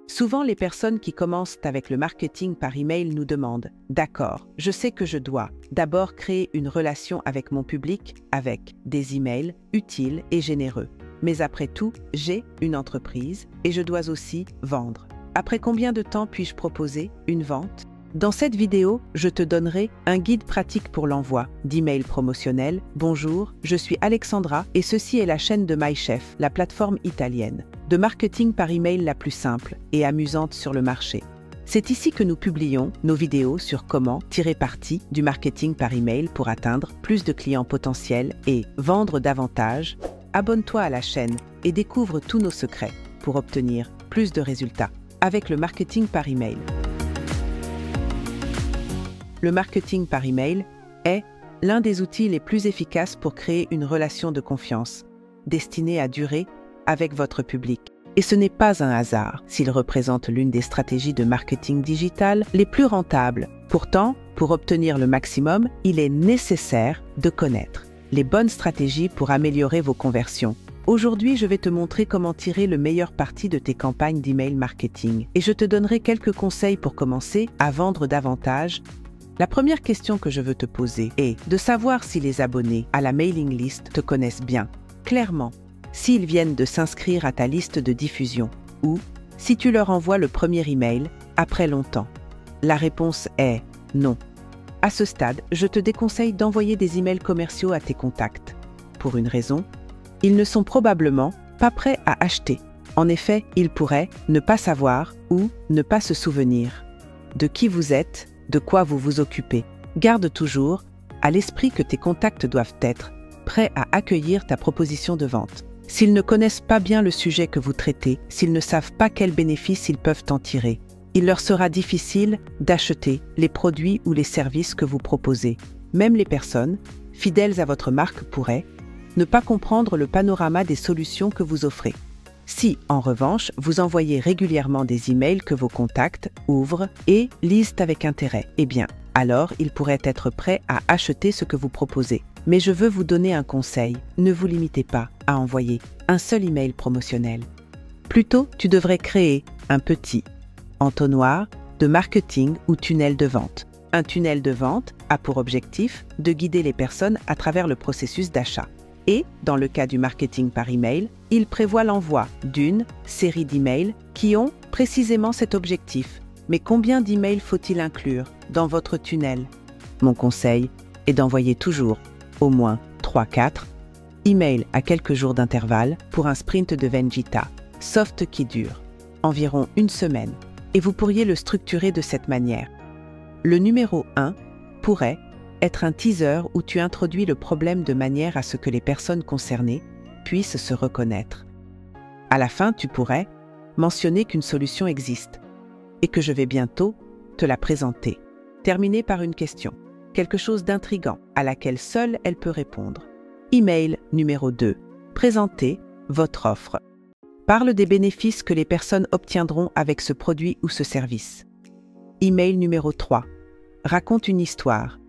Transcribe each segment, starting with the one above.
Souvent, les personnes qui commencent avec le marketing par email nous demandent « D'accord, je sais que je dois d'abord créer une relation avec mon public avec des emails utiles et généreux. Mais après tout, j'ai une entreprise et je dois aussi vendre. Après combien de temps puis-je proposer une vente ?» Dans cette vidéo, je te donnerai un guide pratique pour l'envoi d'emails promotionnels. Bonjour, je suis Alexandra et ceci est la chaîne de MyChef, la plateforme italienne de marketing par email la plus simple et amusante sur le marché. C'est ici que nous publions nos vidéos sur comment tirer parti du marketing par email pour atteindre plus de clients potentiels et vendre davantage. Abonne-toi à la chaîne et découvre tous nos secrets pour obtenir plus de résultats avec le marketing par email. Le marketing par email est l'un des outils les plus efficaces pour créer une relation de confiance, destinée à durer avec votre public. Et ce n'est pas un hasard s'il représente l'une des stratégies de marketing digital les plus rentables. Pourtant, pour obtenir le maximum, il est nécessaire de connaître les bonnes stratégies pour améliorer vos conversions. Aujourd'hui, je vais te montrer comment tirer le meilleur parti de tes campagnes d'email marketing et je te donnerai quelques conseils pour commencer à vendre davantage. La première question que je veux te poser est de savoir si les abonnés à la mailing list te connaissent bien, clairement, s'ils viennent de s'inscrire à ta liste de diffusion ou si tu leur envoies le premier email après longtemps. La réponse est non. À ce stade, je te déconseille d'envoyer des emails commerciaux à tes contacts. Pour une raison, ils ne sont probablement pas prêts à acheter. En effet, ils pourraient ne pas savoir ou ne pas se souvenir de qui vous êtes, de quoi vous vous occupez. Garde toujours à l'esprit que tes contacts doivent être prêts à accueillir ta proposition de vente. S'ils ne connaissent pas bien le sujet que vous traitez, s'ils ne savent pas quels bénéfices ils peuvent en tirer, il leur sera difficile d'acheter les produits ou les services que vous proposez. Même les personnes fidèles à votre marque pourraient ne pas comprendre le panorama des solutions que vous offrez. Si, en revanche, vous envoyez régulièrement des emails que vos contacts ouvrent et lisent avec intérêt, eh bien, alors ils pourraient être prêts à acheter ce que vous proposez. Mais je veux vous donner un conseil, ne vous limitez pas à envoyer un seul email promotionnel. Plutôt, tu devrais créer un petit entonnoir de marketing ou tunnel de vente. Un tunnel de vente a pour objectif de guider les personnes à travers le processus d'achat. Et, dans le cas du marketing par email, il prévoit l'envoi d'une série d'emails qui ont précisément cet objectif. Mais combien d'emails faut-il inclure dans votre tunnel? Mon conseil est d'envoyer toujours au moins 3-4 emails à quelques jours d'intervalle pour un sprint de Vendita soft qui dure environ une semaine. Et vous pourriez le structurer de cette manière. Le numéro 1 pourrait être un teaser où tu introduis le problème de manière à ce que les personnes concernées puissent se reconnaître. À la fin, tu pourrais mentionner qu'une solution existe et que je vais bientôt te la présenter. Terminer par une question, quelque chose d'intriguant à laquelle seule elle peut répondre. Email numéro 2. Présentez votre offre. Parle des bénéfices que les personnes obtiendront avec ce produit ou ce service. Email numéro 3. Raconte une histoire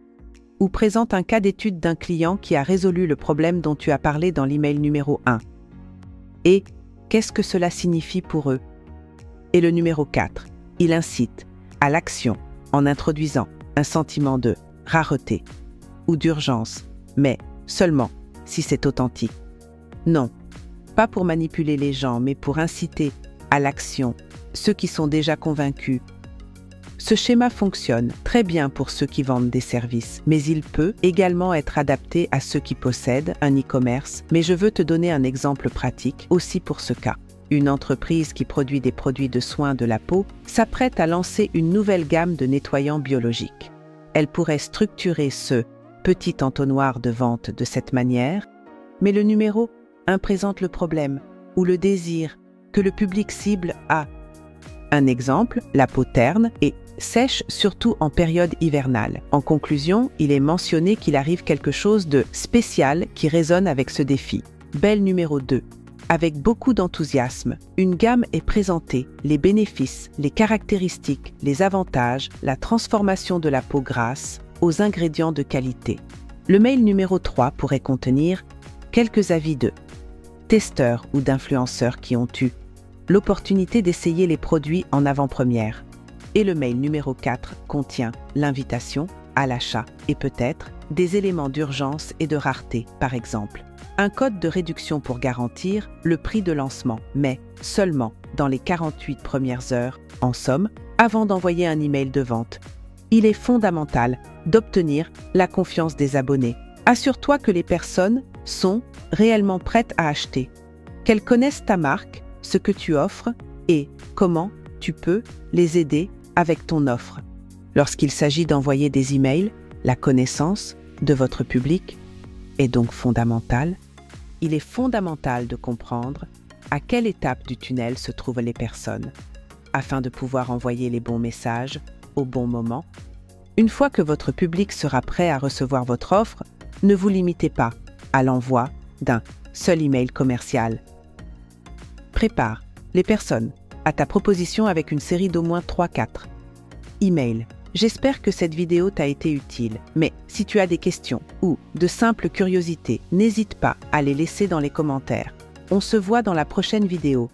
ou présente un cas d'étude d'un client qui a résolu le problème dont tu as parlé dans l'email numéro 1. Et qu'est-ce que cela signifie pour eux? Et le numéro 4, il incite à l'action en introduisant un sentiment de rareté ou d'urgence, mais seulement si c'est authentique. Non, pas pour manipuler les gens, mais pour inciter à l'action ceux qui sont déjà convaincus. Ce schéma fonctionne très bien pour ceux qui vendent des services, mais il peut également être adapté à ceux qui possèdent un e-commerce. Mais je veux te donner un exemple pratique aussi pour ce cas. Une entreprise qui produit des produits de soins de la peau s'apprête à lancer une nouvelle gamme de nettoyants biologiques. Elle pourrait structurer ce petit entonnoir de vente de cette manière, mais le numéro 1 présente le problème ou le désir que le public cible a. Un exemple, la peau terne et sèche surtout en période hivernale. En conclusion, il est mentionné qu'il arrive quelque chose de spécial qui résonne avec ce défi. Belle numéro 2. Avec beaucoup d'enthousiasme, une gamme est présentée, les bénéfices, les caractéristiques, les avantages, la transformation de la peau grâce aux ingrédients de qualité. Le mail numéro 3 pourrait contenir quelques avis de testeurs ou d'influenceurs qui ont eu l'opportunité d'essayer les produits en avant-première. Et le mail numéro 4 contient l'invitation à l'achat et peut-être des éléments d'urgence et de rareté, par exemple. Un code de réduction pour garantir le prix de lancement, mais seulement dans les 48 premières heures, en somme, avant d'envoyer un email de vente. Il est fondamental d'obtenir la confiance des abonnés. Assure-toi que les personnes sont réellement prêtes à acheter, qu'elles connaissent ta marque, ce que tu offres et comment tu peux les aider avec ton offre. Lorsqu'il s'agit d'envoyer des emails, la connaissance de votre public est donc fondamentale. Il est fondamental de comprendre à quelle étape du tunnel se trouvent les personnes, afin de pouvoir envoyer les bons messages au bon moment. Une fois que votre public sera prêt à recevoir votre offre, ne vous limitez pas à l'envoi d'un seul email commercial. Prépare les personnes à ta proposition avec une série d'au moins 3-4 emails. J'espère que cette vidéo t'a été utile, mais si tu as des questions ou de simples curiosités, n'hésite pas à les laisser dans les commentaires. On se voit dans la prochaine vidéo.